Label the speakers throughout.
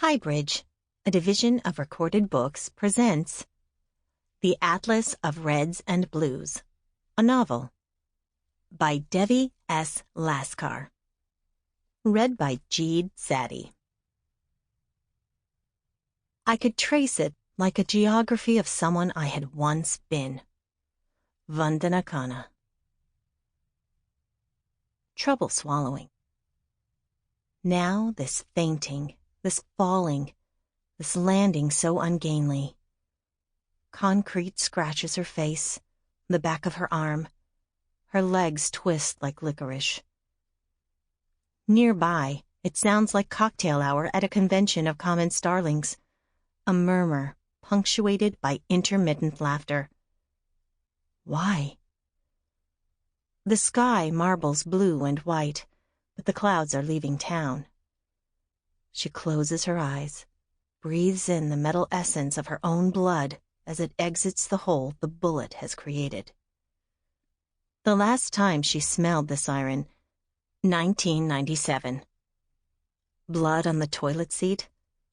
Speaker 1: HighBridge, a division of Recorded Books, presents The Atlas of Reds and Blues, a novel by Devi S. Laskar. Read by Jeed, Saddy. I could trace it like a geography of someone I had once been. Vandana Khanna. Trouble swallowing. Now this fainting, this falling, this landing so ungainly. Concrete scratches her face, the back of her arm. Her legs twist like licorice. Nearby, it sounds like cocktail hour at a convention of common starlings, a murmur punctuated by intermittent laughter. Why? The sky marbles blue and white, but the clouds are leaving town. She closes her eyes, breathes in the metal essence of her own blood as it exits the hole the bullet has created. The last time she smelled the siren, 1997. Blood on the toilet seat,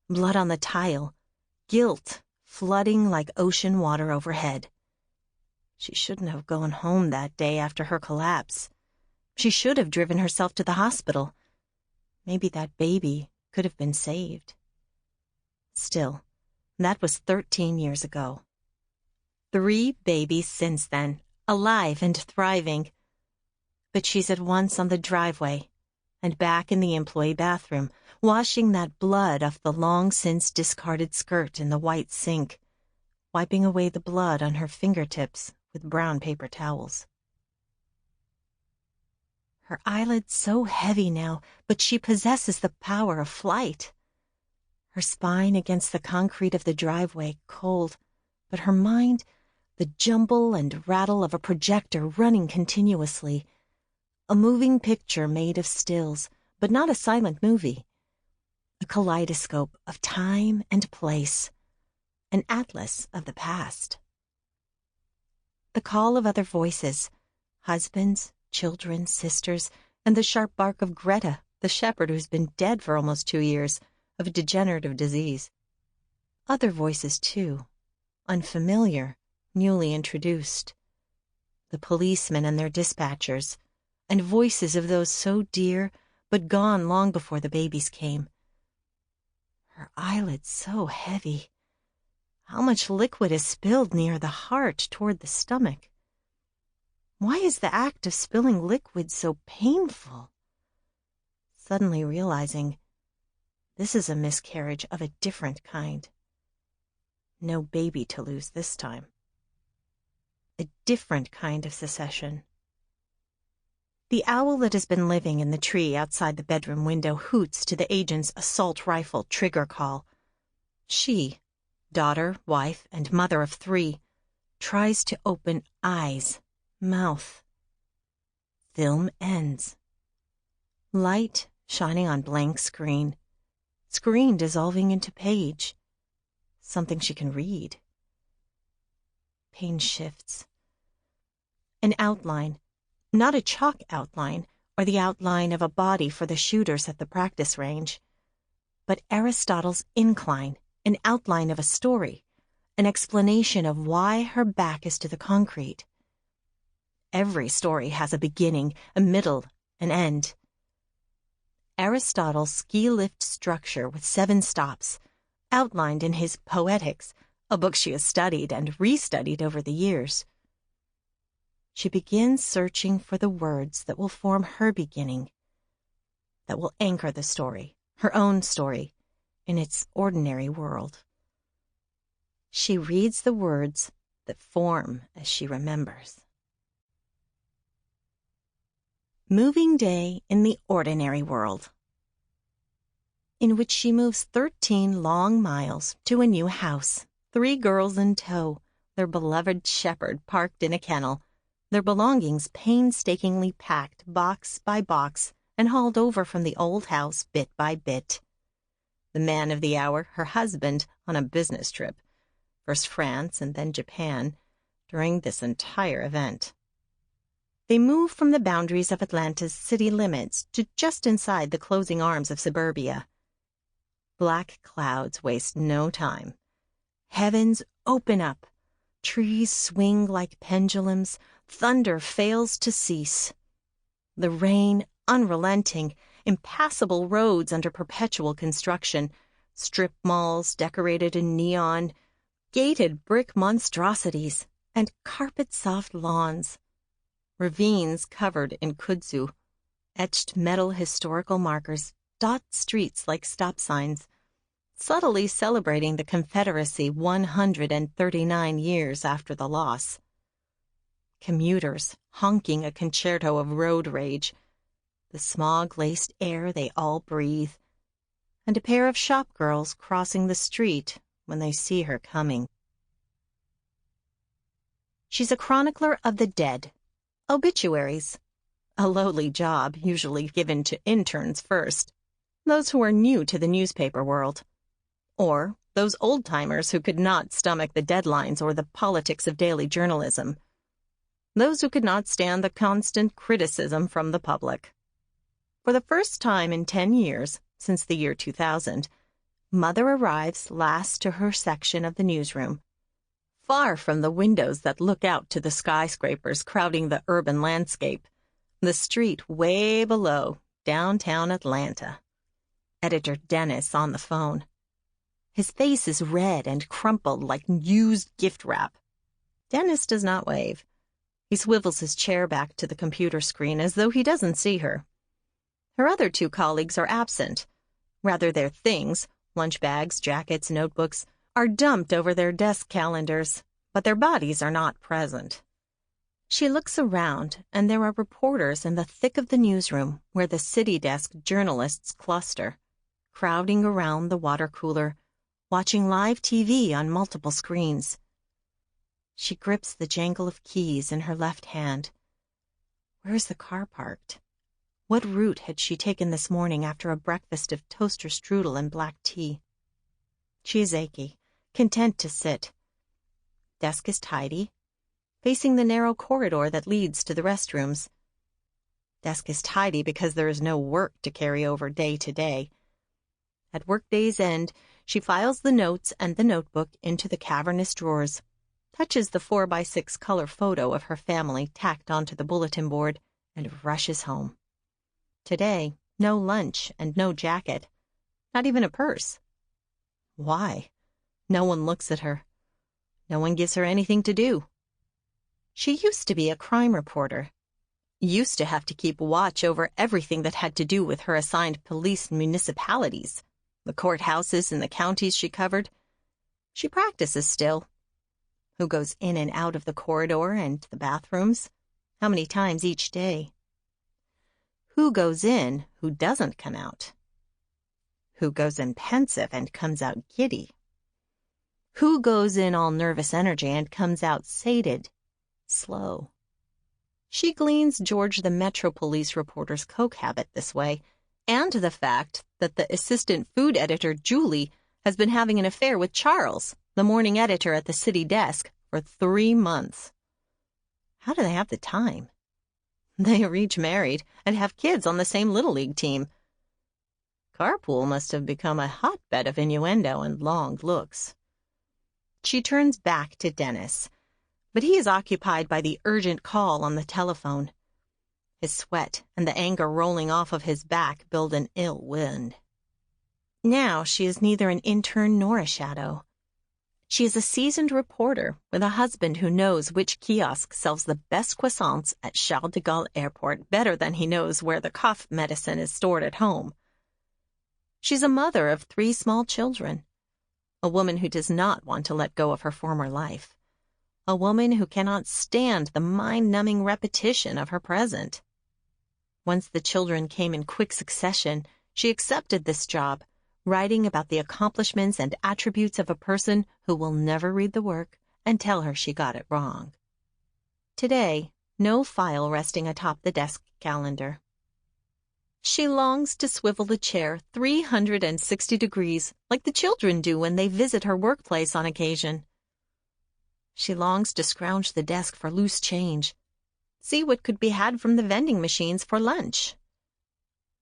Speaker 1: blood on the tile, guilt flooding like ocean water overhead. She shouldn't have gone home that day after her collapse. She should have driven herself to the hospital. Maybe that baby could have been saved. Still, that was 13 years ago. 3 babies since then, alive and thriving. But she's at once on the driveway and back in the employee bathroom, washing that blood off the long-since discarded skirt in the white sink, wiping away the blood on her fingertips with brown paper towels. Her eyelids so heavy now, but she possesses the power of flight. Her spine against the concrete of the driveway, cold, but her mind, the jumble and rattle of a projector running continuously. A moving picture made of stills, but not a silent movie. A kaleidoscope of time and place. An atlas of the past. The call of other voices, husbands, children, sisters, and the sharp bark of Greta, the shepherd who's been dead for almost 2 years, of a degenerative disease. Other voices, too, unfamiliar, newly introduced. The policemen and their dispatchers, and voices of those so dear, but gone long before the babies came. Her eyelids so heavy. How much liquid is spilled near the heart toward the stomach? Why is the act of spilling liquid so painful? Suddenly realizing, this is a miscarriage of a different kind. No baby to lose this time. A different kind of secession. The owl that has been living in the tree outside the bedroom window hoots to the agent's assault rifle trigger call. She, daughter, wife, and mother of 3, tries to open eyes, mouth. Film ends. Light shining on blank screen. Screen dissolving into page. Something she can read. Pain shifts. An outline, not a chalk outline or the outline of a body for the shooters at the practice range, but Aristotle's incline, an outline of a story, an explanation of why her back is to the concrete. Every story has a beginning, a middle, an end. Aristotle's ski lift structure with 7 stops, outlined in his Poetics, a book she has studied and restudied over the years. She begins searching for the words that will form her beginning, that will anchor the story, her own story, in its ordinary world. She reads the words that form as she remembers. Moving day in the ordinary world, in which she moves 13 long miles to a new house, 3 girls in tow, their beloved shepherd parked in a kennel, their belongings painstakingly packed box by box and hauled over from the old house bit by bit. The man of the hour, her husband, on a business trip, first France and then Japan, during this entire event. They move from the boundaries of Atlanta's city limits to just inside the closing arms of suburbia. Black clouds waste no time. Heavens open up. Trees swing like pendulums. Thunder fails to cease. The rain, unrelenting, impassable roads under perpetual construction, strip malls decorated in neon, gated brick monstrosities, and carpet-soft lawns. Ravines covered in kudzu, etched metal historical markers dot streets like stop signs, subtly celebrating the Confederacy 139 years after the loss. Commuters honking a concerto of road rage, the smog-laced air they all breathe, and a pair of shopgirls crossing the street when they see her coming. She's a chronicler of the dead. Obituaries. A lowly job, usually given to interns first, those who are new to the newspaper world. Or those old-timers who could not stomach the deadlines or the politics of daily journalism. Those who could not stand the constant criticism from the public. For the first time in 10 years, since the year 2000, Mother arrives last to her section of the newsroom, far from the windows that look out to the skyscrapers crowding the urban landscape, the street way below, downtown Atlanta. Editor Dennis on the phone. His face is red and crumpled like used gift wrap. Dennis does not wave. He swivels his chair back to the computer screen as though he doesn't see her. Her other two colleagues are absent. Rather, their things, lunch bags, jackets, notebooks, are dumped over their desk calendars, but their bodies are not present. She looks around, and there are reporters in the thick of the newsroom where the city desk journalists cluster, crowding around the water cooler, watching live TV on multiple screens. She grips the jangle of keys in her left hand. Where is the car parked? What route had she taken this morning after a breakfast of toaster strudel and black tea? She is achy, content to sit. Desk is tidy, facing the narrow corridor that leads to the restrooms. Desk is tidy because there is no work to carry over day to day. At workday's end, she files the notes and the notebook into the cavernous drawers, touches the 4x6 color photo of her family tacked onto the bulletin board, and rushes home. Today, no lunch and no jacket, not even a purse. Why? No one looks at her. No one gives her anything to do. She used to be a crime reporter, used to have to keep watch over everything that had to do with her assigned police municipalities, the courthouses in the counties she covered. She practices still. Who goes in and out of the corridor and the bathrooms? How many times each day? Who goes in who doesn't come out? Who goes in pensive and comes out giddy? Who goes in all nervous energy and comes out sated, slow? She gleans George the Metro Police reporter's coke habit this way, and the fact that the assistant food editor, Julie, has been having an affair with Charles, the morning editor at the city desk, for 3 months. How do they have the time? They are each married and have kids on the same Little League team. Carpool must have become a hotbed of innuendo and long looks. She turns back to Dennis, but he is occupied by the urgent call on the telephone. His sweat and the anger rolling off of his back build an ill wind. Now she is neither an intern nor a shadow. She is a seasoned reporter with a husband who knows which kiosk sells the best croissants at Charles de Gaulle Airport better than he knows where the cough medicine is stored at home. She's a mother of 3 small children, a woman who does not want to let go of her former life, a woman who cannot stand the mind-numbing repetition of her present. Once the children came in quick succession, she accepted this job, writing about the accomplishments and attributes of a person who will never read the work and tell her she got it wrong. Today, no file resting atop the desk calendar. She longs to swivel the chair 360 degrees like the children do when they visit her workplace on occasion. She longs to scrounge the desk for loose change, see what could be had from the vending machines for lunch.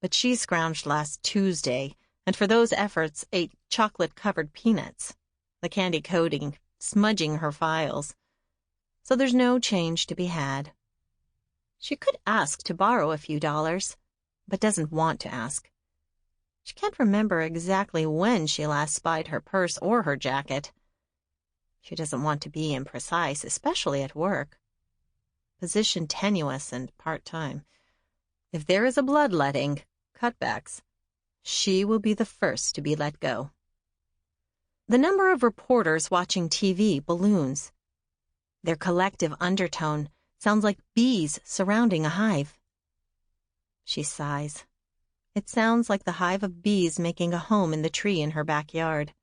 Speaker 1: But she scrounged last Tuesday and for those efforts ate chocolate-covered peanuts, the candy coating smudging her files. So there's no change to be had. She could ask to borrow a few dollars, but doesn't want to ask. She can't remember exactly when she last spied her purse or her jacket. She doesn't want to be imprecise, especially at work. Position tenuous and part-time. If there is a bloodletting, cutbacks, she will be the first to be let go. The number of reporters watching TV balloons. Their collective undertone sounds like bees surrounding a hive. She sighs. It sounds like the hive of bees making a home in the tree in her backyard.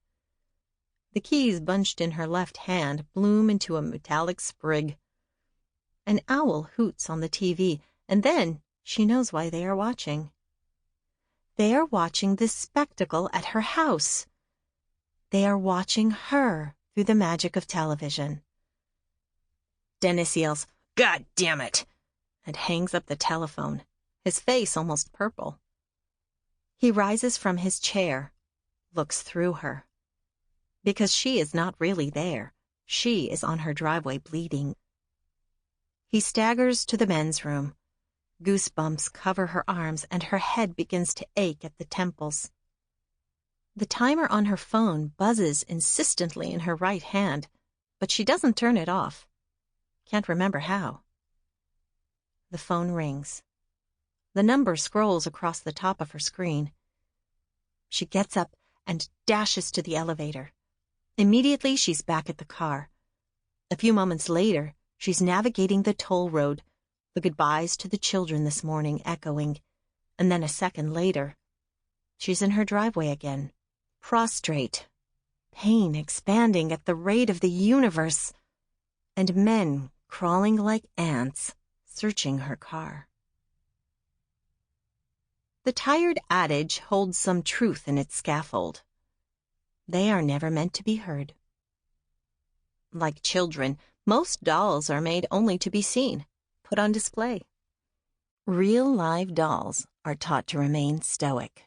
Speaker 1: The keys bunched in her left hand bloom into a metallic sprig. An owl hoots on the TV, and then she knows why they are watching. They are watching this spectacle at her house. They are watching her through the magic of television. Dennis yells, "God damn it!" and hangs up the telephone, his face almost purple. He rises from his chair, looks through her. Because she is not really there. She is on her driveway bleeding. He staggers to the men's room. Goosebumps cover her arms and her head begins to ache at the temples. The timer on her phone buzzes insistently in her right hand, but she doesn't turn it off. Can't remember how. The phone rings. The number scrolls across the top of her screen. She gets up and dashes to the elevator. Immediately, she's back at the car. A few moments later, she's navigating the toll road, the goodbyes to the children this morning echoing, and then a second later, she's in her driveway again, prostrate, pain expanding at the rate of the universe, and men crawling like ants, searching her car. The tired adage holds some truth in its scaffold. They are never meant to be heard. Like children, most dolls are made only to be seen, put on display. Real live dolls are taught to remain stoic,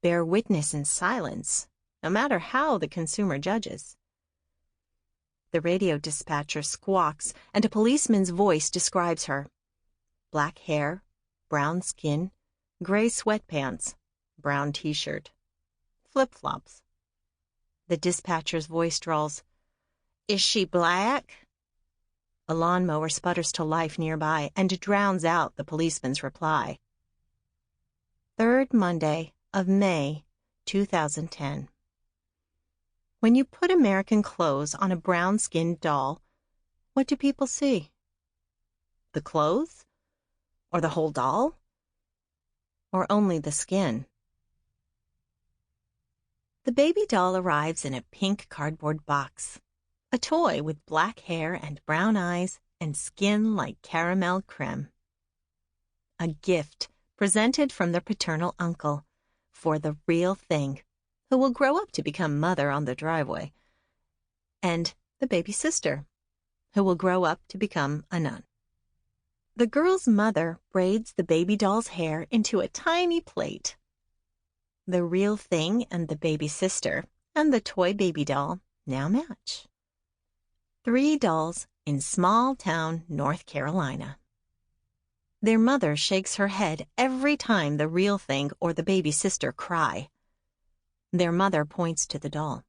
Speaker 1: bear witness in silence, no matter how the consumer judges. The radio dispatcher squawks, and a policeman's voice describes her. Black hair, brown skin, gray sweatpants, brown t-shirt, flip-flops. The dispatcher's voice drawls, "Is she black?" A lawnmower sputters to life nearby and drowns out the policeman's reply. 3rd Monday of May, 2010. When you put American clothes on a brown-skinned doll, what do people see? The clothes? Or the whole doll? Or only the skin? The baby doll arrives in a pink cardboard box, a toy with black hair and brown eyes and skin like caramel creme. A gift presented from the paternal uncle for the real thing, who will grow up to become mother on the driveway, and the baby sister, who will grow up to become a nun. The girl's mother braids the baby doll's hair into a tiny plait. The real thing and the baby sister and the toy baby doll now match. 3 dolls in small-town North Carolina. Their mother shakes her head every time the real thing or the baby sister cry. Their mother points to the doll.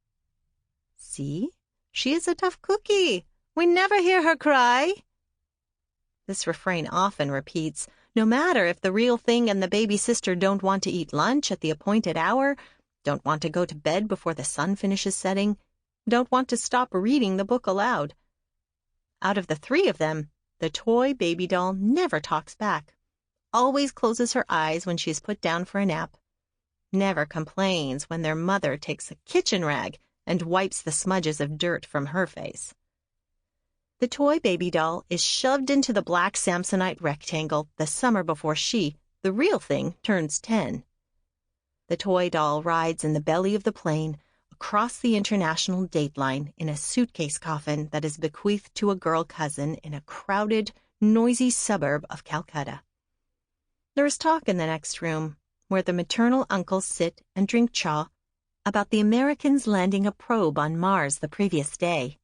Speaker 1: "See, she is a tough cookie. We never hear her cry." This refrain often repeats, no matter if the real thing and the baby sister don't want to eat lunch at the appointed hour, don't want to go to bed before the sun finishes setting, don't want to stop reading the book aloud. Out of the 3 of them, the toy baby doll never talks back, always closes her eyes when she's put down for a nap, never complains when their mother takes a kitchen rag and wipes the smudges of dirt from her face. The toy baby doll is shoved into the black Samsonite rectangle the summer before she, the real thing, turns 10. The toy doll rides in the belly of the plane across the international dateline in a suitcase coffin that is bequeathed to a girl cousin in a crowded, noisy suburb of Calcutta. There is talk in the next room, where the maternal uncles sit and drink cha, about the Americans landing a probe on Mars the previous day.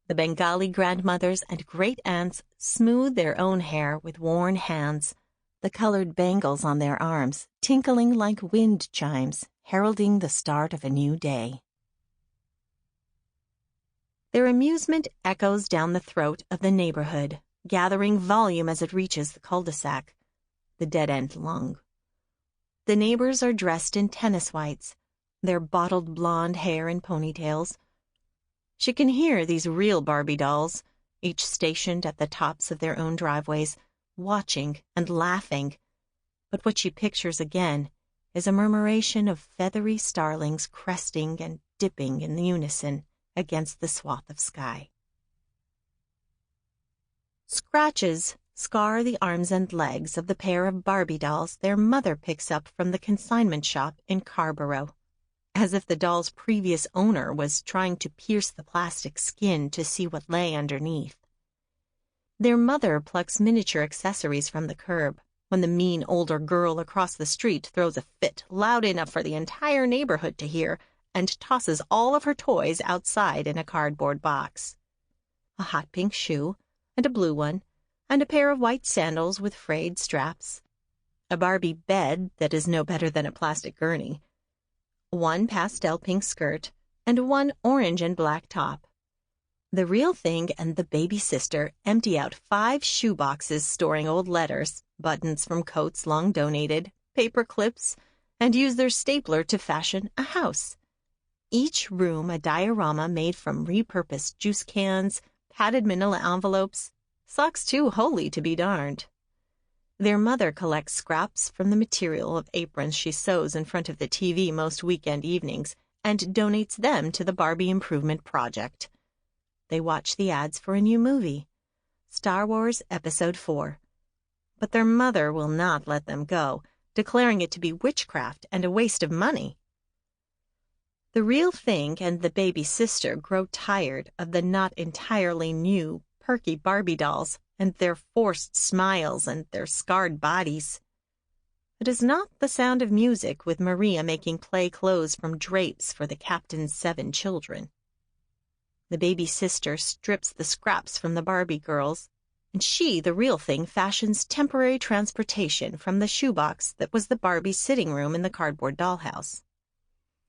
Speaker 1: The Bengali grandmothers and great-aunts smooth their own hair with worn hands, the colored bangles on their arms tinkling like wind chimes, heralding the start of a new day. Their amusement echoes down the throat of the neighborhood, gathering volume as it reaches the cul-de-sac, the dead-end lung. The neighbors are dressed in tennis whites, their bottled blonde hair in ponytails. She can hear these real Barbie dolls, each stationed at the tops of their own driveways, watching and laughing. But what she pictures again is a murmuration of feathery starlings cresting and dipping in unison against the swath of sky. Scratches scar the arms and legs of the pair of Barbie dolls their mother picks up from the consignment shop in Carborough, as if the doll's previous owner was trying to pierce the plastic skin to see what lay underneath. Their mother plucks miniature accessories from the curb when the mean older girl across the street throws a fit loud enough for the entire neighborhood to hear and tosses all of her toys outside in a cardboard box. A hot pink shoe, and a blue one, and a pair of white sandals with frayed straps, a Barbie bed that is no better than a plastic gurney, one pastel pink skirt, and one orange and black top. The real thing and the baby sister empty out 5 shoe boxes storing old letters, buttons from coats long donated, paper clips, and use their stapler to fashion a house. Each room a diorama made from repurposed juice cans, padded manila envelopes, socks too holy to be darned. Their mother collects scraps from the material of aprons she sews in front of the TV most weekend evenings and donates them to the Barbie Improvement Project. They watch the ads for a new movie, Star Wars Episode 4. But their mother will not let them go, declaring it to be witchcraft and a waste of money. The real thing and the baby sister grow tired of the not entirely new, perky Barbie dolls and their forced smiles and their scarred bodies. It is not the sound of music with Maria making play clothes from drapes for the captain's 7 children. The baby sister strips the scraps from the Barbie girls, and she, the real thing, fashions temporary transportation from the shoebox that was the Barbie sitting room in the cardboard dollhouse.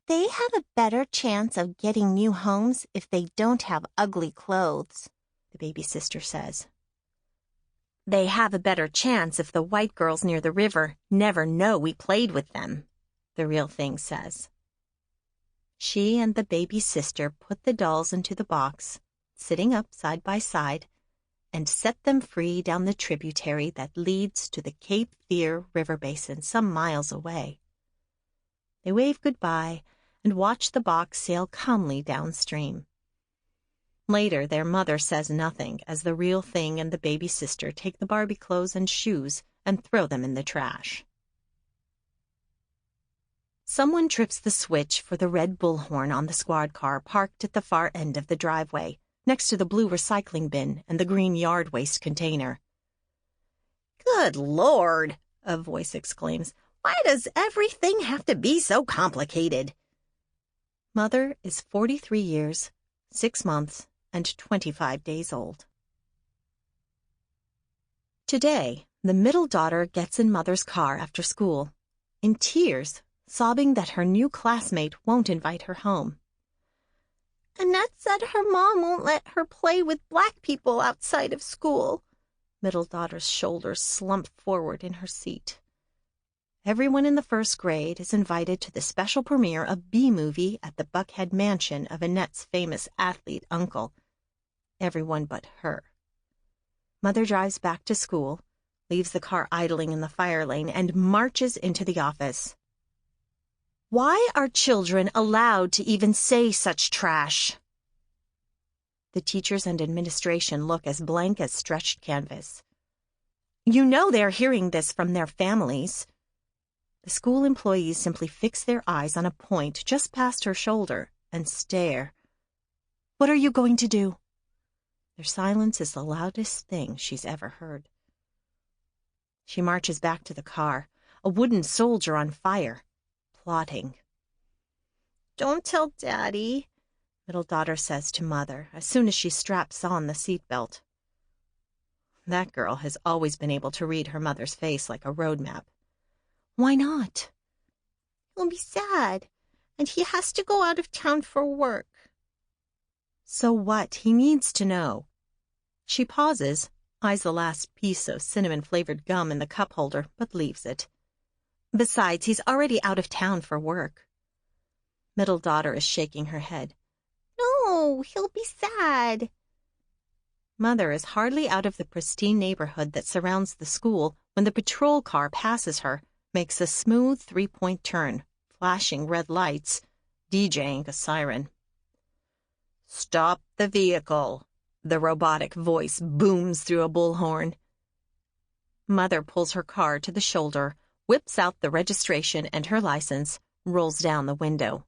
Speaker 1: They have a better chance of getting new homes if they don't have ugly clothes, the baby sister says. They have a better chance if the white girls near the river never know we played with them, the real thing says. She and the baby sister put the dolls into the box, sitting up side by side, and set them free down the tributary that leads to the Cape Fear River Basin some miles away. They wave goodbye and watch the box sail calmly downstream. Later, their mother says nothing as the real thing and the baby sister take the Barbie clothes and shoes and throw them in the trash. Someone trips the switch for the red bullhorn on the squad car parked at the far end of the driveway, next to the blue recycling bin and the green yard waste container. "Good Lord," a voice exclaims. "Why does everything have to be so complicated?" Mother is 43 years, 6 months, and 25 days old. Today, the middle daughter gets in Mother's car after school, in tears, sobbing that her new classmate won't invite her home. "Annette said her mom won't let her play with black people outside of school." Middle daughter's shoulders slump forward in her seat. Everyone in the first grade is invited to the special premiere of B-Movie at the Buckhead mansion of Annette's famous athlete uncle. Everyone but her. Mother drives back to school, leaves the car idling in the fire lane, and marches into the office. "Why are children allowed to even say such trash?" The teachers and administration look as blank as stretched canvas. "You know they're hearing this from their families." The school employees simply fix their eyes on a point just past her shoulder and stare. "What are you going to do?" Their silence is the loudest thing she's ever heard. She marches back to the car, a wooden soldier on fire, plotting. "Don't tell Daddy," middle daughter says to mother as soon as she straps on the seatbelt. That girl has always been able to read her mother's face like a road map. "Why not?" "He'll be sad, and he has to go out of town for work." "So what? He needs to know." She pauses, eyes the last piece of cinnamon-flavored gum in the cup holder, but leaves it. "Besides, he's already out of town for work." Middle daughter is shaking her head. "No, he'll be sad." Mother is hardly out of the pristine neighborhood that surrounds the school when the patrol car passes her, makes a smooth three-point turn, flashing red lights, DJing a siren. "Stop the vehicle," the robotic voice booms through a bullhorn. Mother pulls her car to the shoulder, whips out the registration and her license, rolls down the window.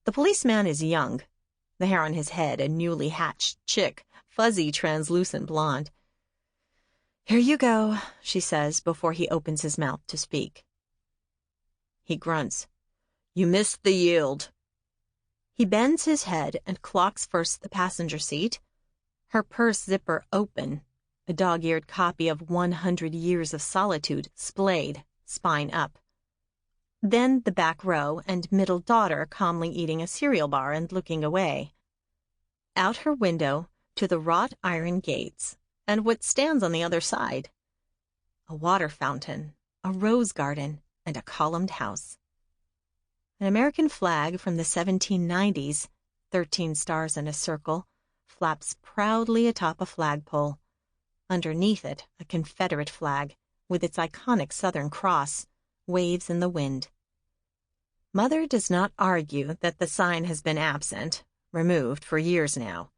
Speaker 1: The policeman is young, the hair on his head a newly hatched chick, fuzzy, translucent blonde. "Here you go," she says before he opens his mouth to speak. He grunts. "You missed the yield." He bends his head and clocks first the passenger seat, her purse zipper open, a dog-eared copy of 100 Years of Solitude splayed, spine up. Then the back row and middle daughter calmly eating a cereal bar and looking away. Out her window to the wrought iron gates and what stands on the other side. A water fountain, a rose garden, and a columned house. An American flag from the 1790s, 13 stars in a circle, flaps proudly atop a flagpole. Underneath it, a Confederate flag, with its iconic Southern Cross, waves in the wind. Mother does not argue that the sign has been absent, removed for years now,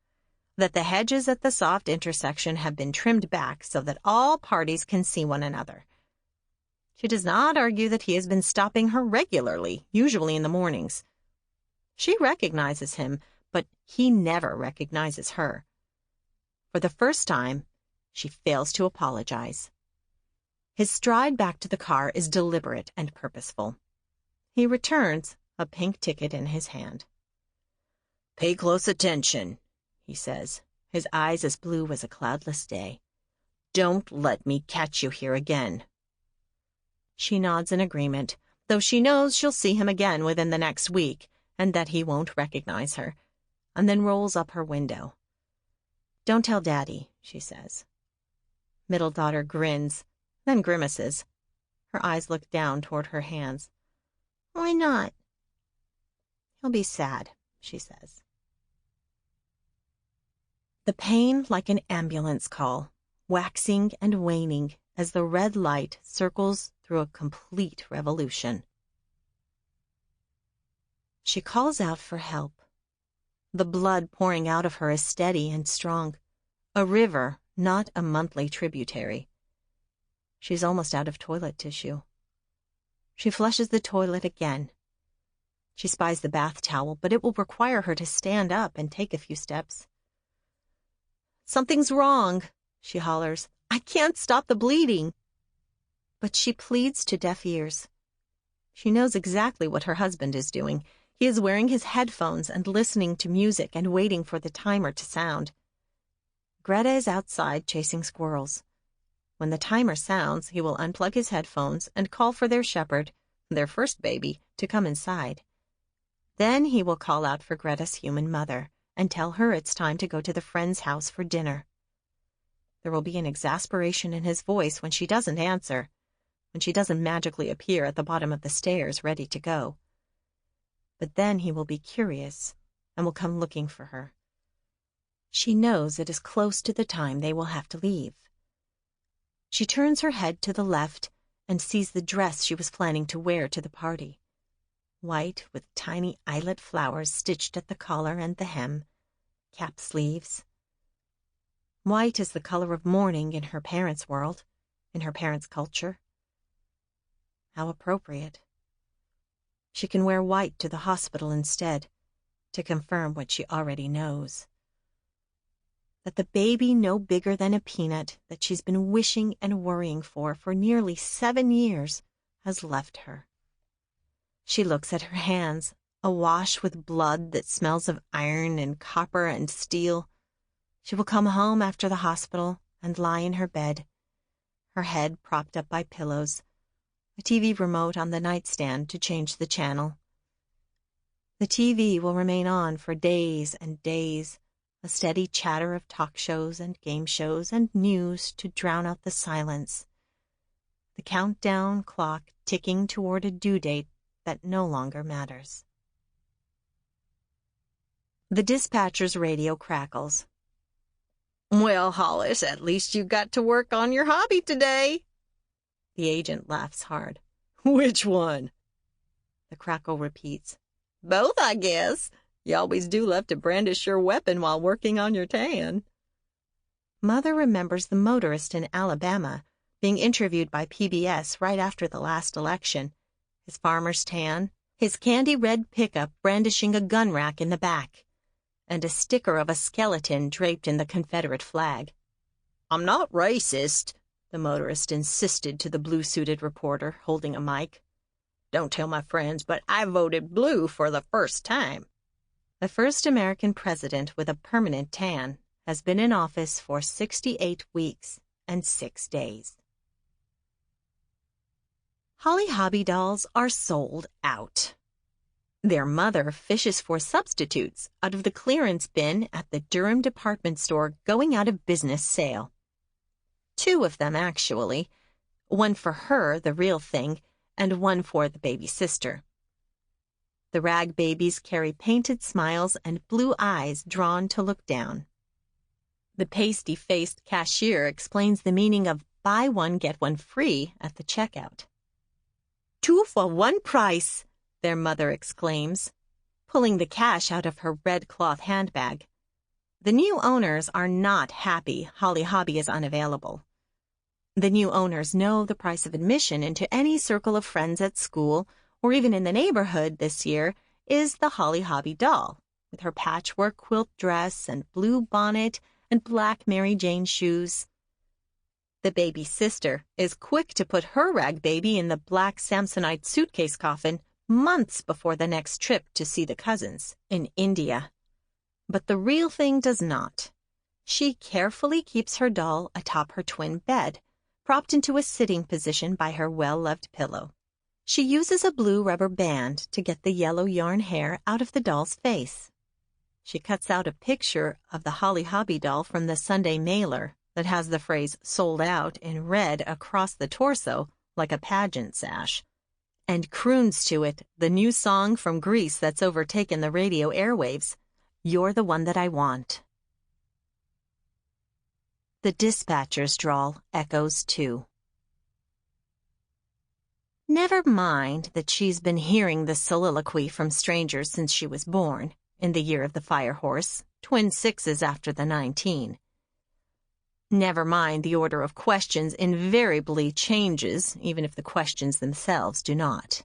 Speaker 1: that the hedges at the soft intersection have been trimmed back so that all parties can see one another. She does not argue that he has been stopping her regularly, usually in the mornings. She recognizes him, but he never recognizes her. For the first time, she fails to apologize. His stride back to the car is deliberate and purposeful. He returns, a pink ticket in his hand. "Pay close attention," he says, his eyes as blue as a cloudless day. "Don't let me catch you here again." She nods in agreement, though she knows she'll see him again within the next week, and that he won't recognize her, and then rolls up her window. "Don't tell Daddy," she says. Middle daughter grins, then grimaces. Her eyes look down toward her hands. "Why not?" "He'll be sad," she says. The pain like an ambulance call, waxing and waning as the red light circles through a complete revolution. She calls out for help. The blood pouring out of her is steady and strong, a river, not a monthly tributary. She's almost out of toilet tissue. She flushes the toilet again. She spies the bath towel, but it will require her to stand up and take a few steps. "Something's wrong," she hollers. "I can't stop the bleeding." But she pleads to deaf ears. She knows exactly what her husband is doing. He is wearing his headphones and listening to music and waiting for the timer to sound. Greta is outside chasing squirrels. When the timer sounds, he will unplug his headphones and call for their shepherd, their first baby, to come inside. Then he will call out for Greta's human mother and tell her it's time to go to the friend's house for dinner. There will be an exasperation in his voice when she doesn't answer, when she doesn't magically appear at the bottom of the stairs ready to go. But then he will be curious and will come looking for her. She knows it is close to the time they will have to leave. She turns her head to the left and sees the dress she was planning to wear to the party. White with tiny eyelet flowers stitched at the collar and the hem, cap sleeves. White is the color of mourning in her parents' world, in her parents' culture. How appropriate. She can wear white to the hospital instead, to confirm what she already knows. that the baby no bigger than a peanut that she's been wishing and worrying for nearly 7 years has left her. She looks at her hands, awash with blood that smells of iron and copper and steel. She will come home after the hospital and lie in her bed, her head propped up by pillows, a TV remote on the nightstand to change the channel. The TV will remain on for days and days, a steady chatter of talk shows and game shows and news to drown out the silence. The countdown clock ticking toward a due date that no longer matters. The dispatcher's radio crackles. "Well, Hollis, at least you got to work on your hobby today." The agent laughs hard. "Which one?" The crackle repeats. "Both, I guess. You always do love to brandish your weapon while working on your tan." Mother remembers the motorist in Alabama being interviewed by PBS right after the last election. His farmer's tan, his candy red pickup brandishing a gun rack in the back, and a sticker of a skeleton draped in the Confederate flag. "I'm not racist," the motorist insisted to the blue-suited reporter holding a mic. "Don't tell my friends, but I voted blue for the first time." The first American president with a permanent tan has been in office for 68 weeks and 6 days. Holly Hobby dolls are sold out. Their mother fishes for substitutes out of the clearance bin at the Durham department store going out of business sale. 2 of them, actually. One for her, the real thing, and one for the baby sister. The rag babies carry painted smiles and blue eyes drawn to look down. The pasty-faced cashier explains the meaning of buy one, get one free at the checkout. 2 for 1 price, their mother exclaims, pulling the cash out of her red cloth handbag. The new owners are not happy Holly Hobby is unavailable. The new owners know the price of admission into any circle of friends at school or even in the neighborhood this year is the Holly Hobby doll, with her patchwork quilt dress and blue bonnet and black Mary Jane shoes. The baby sister is quick to put her rag baby in the black Samsonite suitcase coffin months before the next trip to see the cousins in India. But the real thing does not. She carefully keeps her doll atop her twin bed, propped into a sitting position by her well-loved pillow. She uses a blue rubber band to get the yellow yarn hair out of the doll's face. She cuts out a picture of the Holly Hobby doll from the Sunday mailer that has the phrase "sold out" in red across the torso like a pageant sash, and croons to it the new song from Greece that's overtaken the radio airwaves, "You're the One That I Want." The dispatcher's drawl echoes too. Never mind that she's been hearing the soliloquy from strangers since she was born, in the year of the fire horse, twin 6s after the 19. Never mind the order of questions invariably changes, even if the questions themselves do not.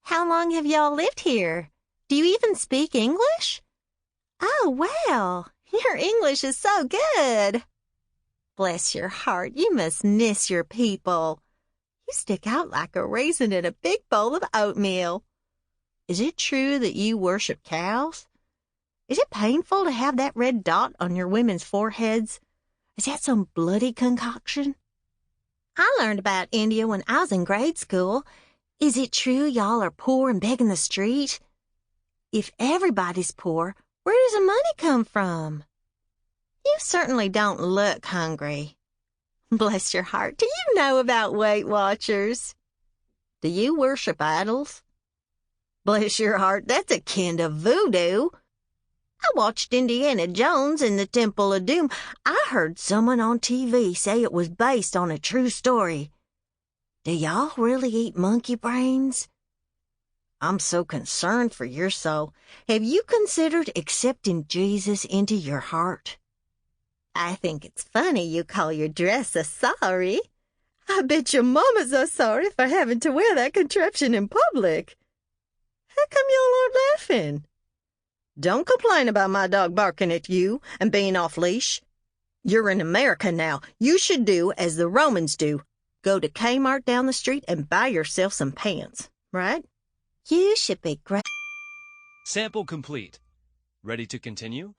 Speaker 1: "How long have y'all lived here? Do you even speak English?" "Oh, well, your English is so good." "Bless your heart, you must miss your people. You stick out like a raisin in a big bowl of oatmeal. Is it true that you worship cows? Is it painful to have that red dot on your women's foreheads? Is that some bloody concoction? I learned about India when I was in grade school. Is it true y'all are poor and begging the street? If everybody's poor, where does the money come from? You certainly don't look hungry. Bless your heart, do you know about Weight Watchers? Do you worship idols? Bless your heart, that's akin to voodoo. I watched Indiana Jones in the Temple of Doom. I heard someone on TV say it was based on a true story. Do y'all really eat monkey brains? I'm so concerned for your soul. Have you considered accepting Jesus into your heart? I think it's funny you call your dress a sari. I bet your mama's a sorry for having to wear that contraption in public. How come y'all aren't laughing? Don't complain about my dog barking at you and being off leash. You're in America now. You should do as the Romans do. Go to Kmart down the street and buy yourself some pants, right? You should be great.
Speaker 2: Sample complete. Ready to continue?